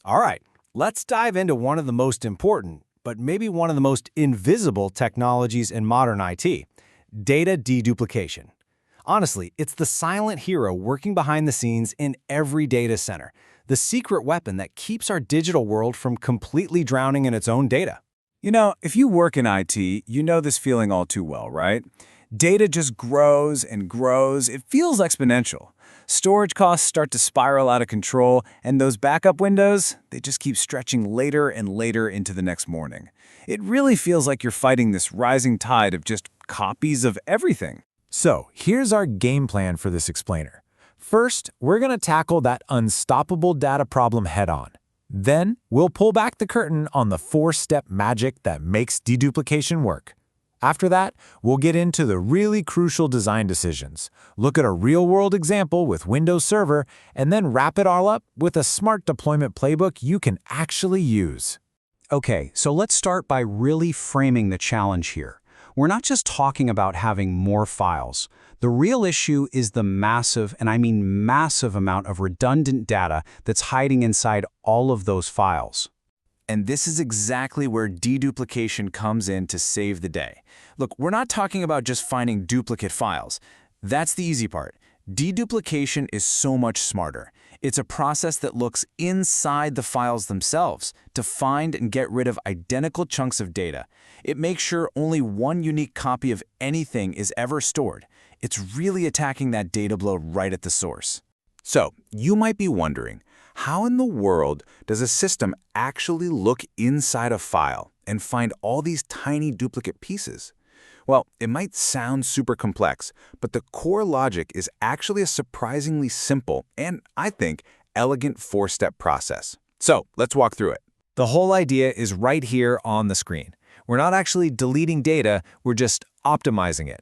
All right, let's dive into one of the most important, but maybe one of the most invisible technologies in modern IT, data deduplication. Honestly, it's the silent hero working behind the scenes in every data center, the secret weapon that keeps our digital world from completely drowning in its own data. If you work in IT, you know this feeling all too well, right? Data just grows and grows. It feels exponential. Storage costs start to spiral out of control, and those backup windows, they just keep stretching later and later into the next morning. It really feels like you're fighting this rising tide of just copies of everything. So, here's our game plan for this explainer. First, we're going to tackle that unstoppable data problem head-on. Then, we'll pull back the curtain on the 4-step magic that makes deduplication work. After that, we'll get into the really crucial design decisions, look at a real-world example with Windows Server, and then wrap it all up with a smart deployment playbook you can actually use. Okay, so let's start by really framing the challenge here. We're not just talking about having more files. The real issue is the massive, and I mean massive amount of redundant data that's hiding inside all of those files. And this is exactly where deduplication comes in to save the day. Look, we're not talking about just finding duplicate files. That's the easy part. Deduplication is so much smarter. It's a process that looks inside the files themselves to find and get rid of identical chunks of data. It makes sure only one unique copy of anything is ever stored. It's really attacking that data blow right at the source. So, you might be wondering, how in the world does a system actually look inside a file and find all these tiny duplicate pieces? Well, it might sound super complex, but the core logic is actually a surprisingly simple and, I think, elegant 4-step process. So, let's walk through it. The whole idea is right here on the screen. We're not actually deleting data, we're just optimizing it.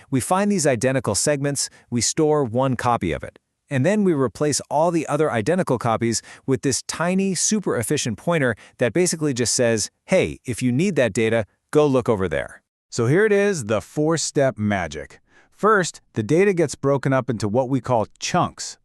We find these identical segments, we store one copy of it. And then we replace all the other identical copies with this tiny, super efficient pointer that basically just says, hey, if you need that data, go look over there. So here it is, the 4-step magic. First, the data gets broken up into what we call chunks.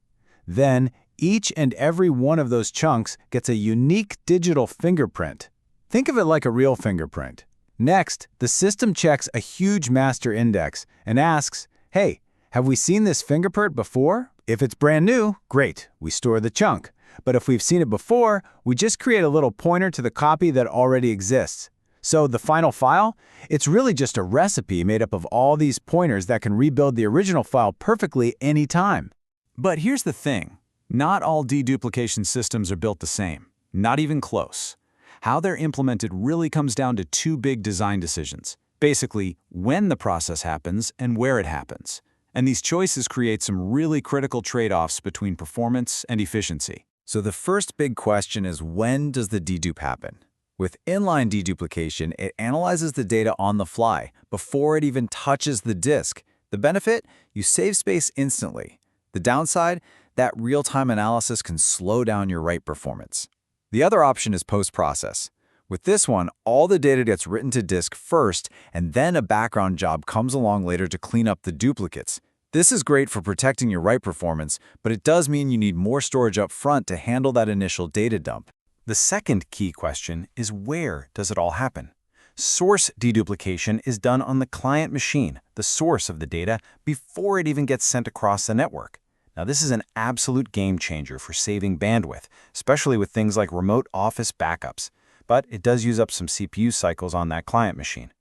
Then, each and every one of those chunks gets a unique digital fingerprint. Think of it like a real fingerprint. Next, the system checks a huge master index and asks, hey, have we seen this fingerprint before? If it's brand new, great, we store the chunk. But if we've seen it before, we just create a little pointer to the copy that already exists. So the final file? It's really just a recipe made up of all these pointers that can rebuild the original file perfectly anytime. But here's the thing. Not all deduplication systems are built the same. Not even close. How they're implemented really comes down to 2 big design decisions. Basically, when the process happens and where it happens. And these choices create some really critical trade-offs between performance and efficiency. So the first big question is, when does the dedupe happen? With inline deduplication, it analyzes the data on the fly before it even touches the disk. The benefit? You save space instantly. The downside? That real-time analysis can slow down your write performance. The other option is post-process. With this one, all the data gets written to disk first, and then a background job comes along later to clean up the duplicates. This is great for protecting your write performance, but it does mean you need more storage up front to handle that initial data dump. The second key question is, where does it all happen? Source deduplication is done on the client machine, the source of the data, before it even gets sent across the network. Now, this is an absolute game changer for saving bandwidth, especially with things like remote office backups. But it does use up some CPU cycles on that client machine.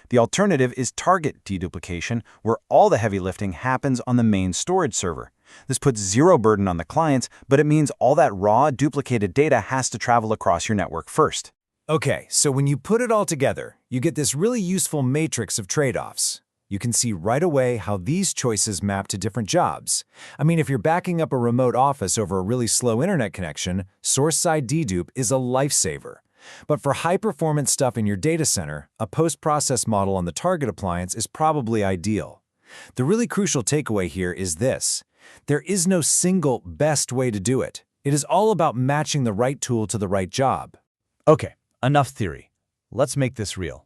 The alternative is target deduplication, where all the heavy lifting happens on the main storage server. This puts zero burden on the clients, but it means all that raw, duplicated data has to travel across your network first. Okay, so when you put it all together, you get this really useful matrix of trade-offs. You can see right away how these choices map to different jobs. I mean, if you're backing up a remote office over a really slow internet connection, source-side dedupe is a lifesaver. But for high-performance stuff in your data center, a post-process model on the target appliance is probably ideal. The really crucial takeaway here is this. There is no single best way to do it. It is all about matching the right tool to the right job. Okay, enough theory. Let's make this real.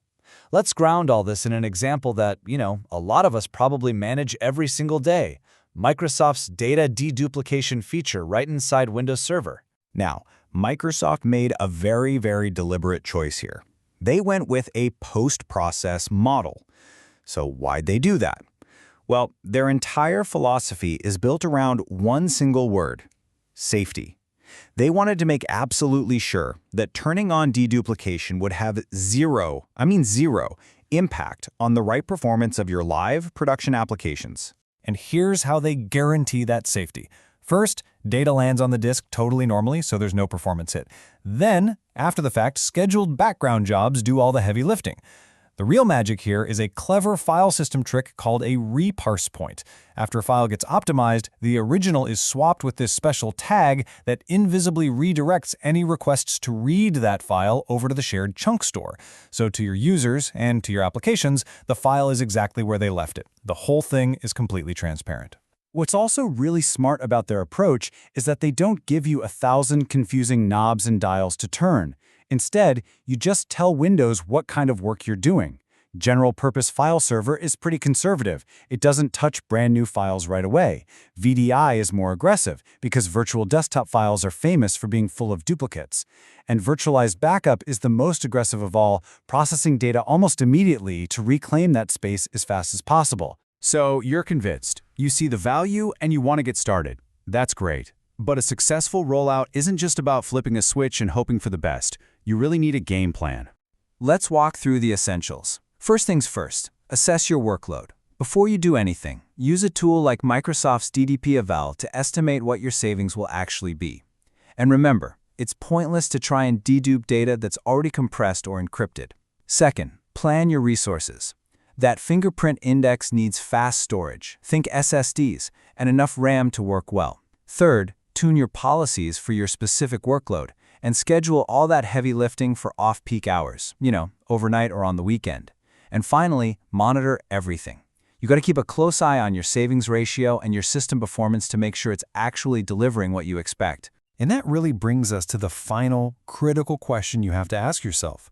Let's ground all this in an example that, a lot of us probably manage every single day. Microsoft's data deduplication feature right inside Windows Server. Now, Microsoft made a very, very deliberate choice here. They went with a post-process model. So why'd they do that? Well, their entire philosophy is built around one single word: safety. They wanted to make absolutely sure that turning on deduplication would have zero impact on the right performance of your live production applications. And here's how they guarantee that safety. First, data lands on the disk totally normally, so there's no performance hit. Then, after the fact, scheduled background jobs do all the heavy lifting. The real magic here is a clever file system trick called a reparse point. After a file gets optimized, the original is swapped with this special tag that invisibly redirects any requests to read that file over to the shared chunk store. So to your users and to your applications, the file is exactly where they left it. The whole thing is completely transparent. What's also really smart about their approach is that they don't give you 1,000 confusing knobs and dials to turn. Instead, you just tell Windows what kind of work you're doing. General-purpose file server is pretty conservative. It doesn't touch brand new files right away. VDI is more aggressive because virtual desktop files are famous for being full of duplicates. And virtualized backup is the most aggressive of all, processing data almost immediately to reclaim that space as fast as possible. So you're convinced, you see the value, and you want to get started. That's great. But a successful rollout isn't just about flipping a switch and hoping for the best. You really need a game plan. Let's walk through the essentials. First things first, assess your workload. Before you do anything, use a tool like Microsoft's DDP eval to estimate what your savings will actually be. And remember, it's pointless to try and dedupe data that's already compressed or encrypted. Second, plan your resources. That fingerprint index needs fast storage, think SSDs, and enough RAM to work well. Third, tune your policies for your specific workload and schedule all that heavy lifting for off-peak hours, overnight or on the weekend. And finally, monitor everything. You got to keep a close eye on your savings ratio and your system performance to make sure it's actually delivering what you expect. And that really brings us to the final, critical question you have to ask yourself.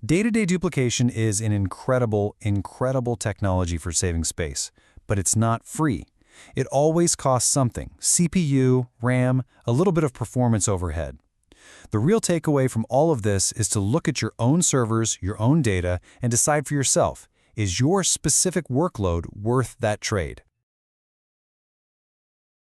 Day-to-day duplication is an incredible technology for saving space, but it's not free. It always costs something: CPU, RAM, a little bit of performance overhead. The real takeaway from all of this is to look at your own servers, your own data, and decide for yourself, is your specific workload worth that trade?